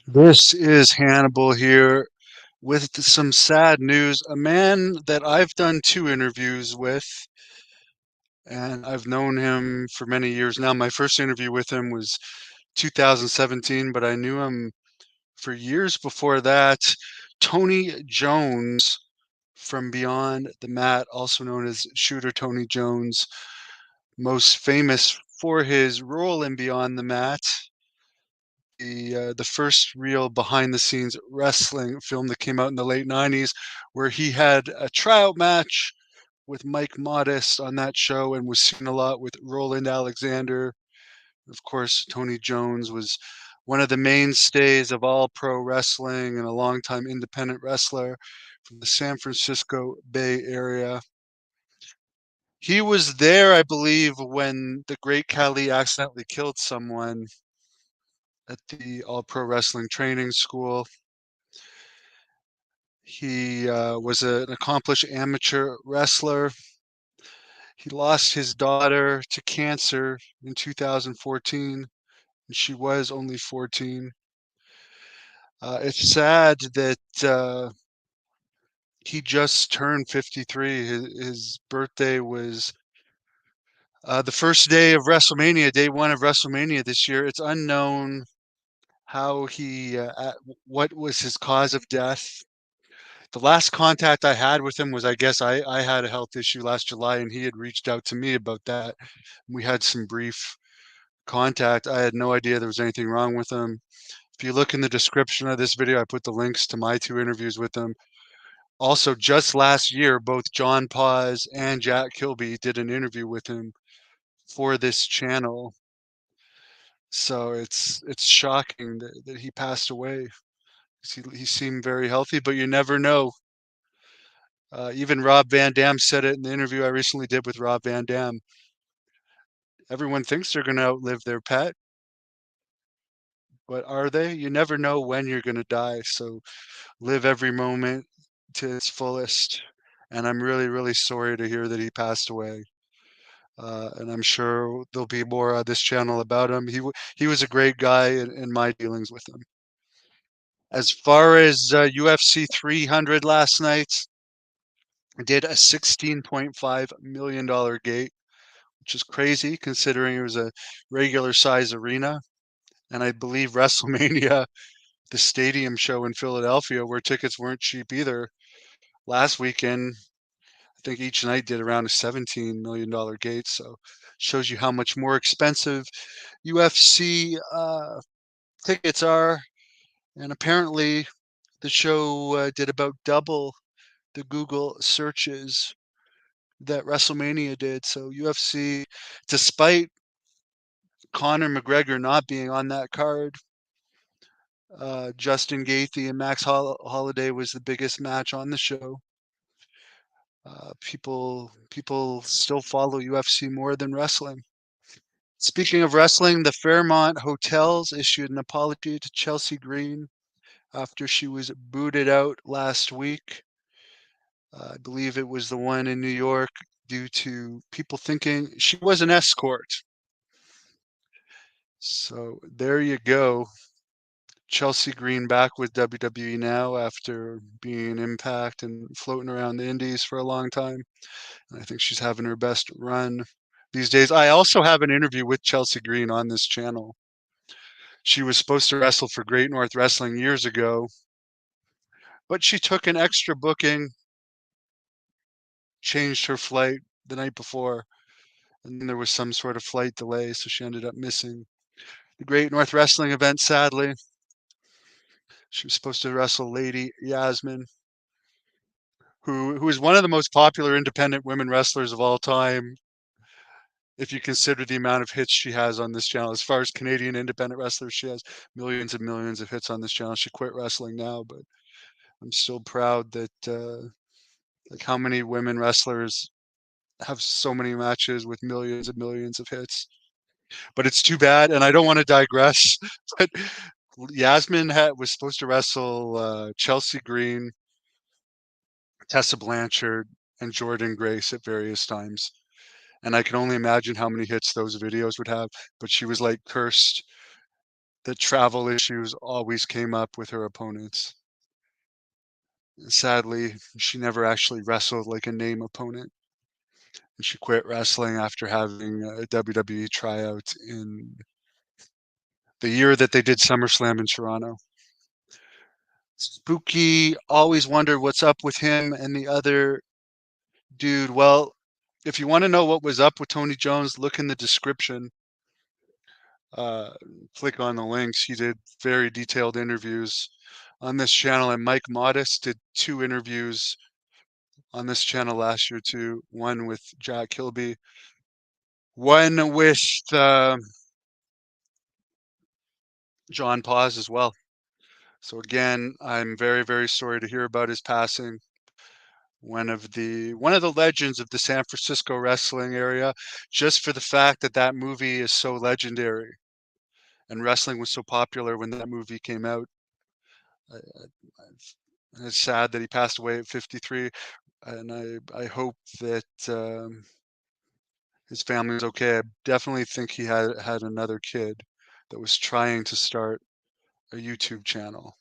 This is Hannibal here with some sad news. A man that I've done two interviews with, and I've known him for many years now. My first interview with him was 2017, but I knew him for years before that. Tony Jones from Beyond the Mat, also known as Shooter Tony Jones, most famous for his role in Beyond the Mat, the first real behind the scenes wrestling film that came out in the late 90s, where he had a tryout match with Mike Modest on that show and was seen a lot with Roland Alexander. Of course, Tony Jones was one of the mainstays of All Pro Wrestling and a longtime independent wrestler from the San Francisco Bay Area. He was there, I believe, when the Great Khali accidentally killed someone at the All Pro Wrestling Training School. He was an accomplished amateur wrestler. He lost his daughter to cancer in 2014, and she was only 14. It's sad that he just turned 53. His birthday was the first day of WrestleMania, day one of WrestleMania this year. It's unknown how what was his cause of death. The last contact I had with him was, I guess I had a health issue last July and he had reached out to me about that. We had some brief contact. I had no idea there was anything wrong with him. If you look in the description of this video, I put the links to my two interviews with him. Also, just last year, both John Paz and Jack Kilby did an interview with him for this channel. So it's shocking that he passed away. He seemed very healthy, but you never know. Even Rob Van Dam said it in the interview I recently did with Rob Van Dam. Everyone thinks they're going to outlive their pet, but are they? You never know when you're going to die. So live every moment to its fullest. And I'm really, really sorry to hear that he passed away. And I'm sure there'll be more on this channel about him. He was a great guy in my dealings with him. As far as UFC 300 last night, did a $16.5 million gate, which is crazy considering it was a regular size arena. And I believe WrestleMania, the stadium show in Philadelphia, where tickets weren't cheap either, last weekend, I think each night did around a $17 million gate. So shows you how much more expensive UFC tickets are. And apparently the show did about double the Google searches that WrestleMania did. So UFC, despite Conor McGregor not being on that card, Justin Gaethje and Max Holloway was the biggest match on the show. People still follow UFC more than wrestling. Speaking of wrestling, the Fairmont Hotels issued an apology to Chelsea Green after she was booted out last week. I believe it was the one in New York due to people thinking she was an escort. So there you go. Chelsea Green back with WWE now after being in Impact and floating around the Indies for a long time. And I think she's having her best run these days. I also have an interview with Chelsea Green on this channel. She was supposed to wrestle for Great North Wrestling years ago, but she took an extra booking, changed her flight the night before, and then there was some sort of flight delay, so she ended up missing the Great North Wrestling event, sadly. She was supposed to wrestle Lady Yasmin, who is one of the most popular independent women wrestlers of all time, if you consider the amount of hits she has on this channel. As far as Canadian independent wrestlers, she has millions and millions of hits on this channel. She quit wrestling now, but I'm still proud that like how many women wrestlers have so many matches with millions and millions of hits. But it's too bad, and I don't want to digress. But Yasmin was supposed to wrestle Chelsea Green, Tessa Blanchard, and Jordan Grace at various times. And I can only imagine how many hits those videos would have. But she was like cursed the travel issues always came up with her opponents. Sadly, she never actually wrestled like a name opponent, and she quit wrestling after having a WWE tryout in the year that they did SummerSlam in Toronto. Spooky always wondered what's up with him and the other dude. Well, if you want to know what was up with Tony Jones, look in the description. Uh, Click on the links. He did very detailed interviews on this channel, and Mike Modest did 2 interviews on this channel last year too. One with Jack Kilby, one with John Paz as well. So again, I'm very, very sorry to hear about his passing. One of the legends of the San Francisco wrestling area, just for the fact that that movie is so legendary and wrestling was so popular when that movie came out. And it's sad that he passed away at 53, and I hope that his family was okay. I definitely think he had another kid that was trying to start a YouTube channel.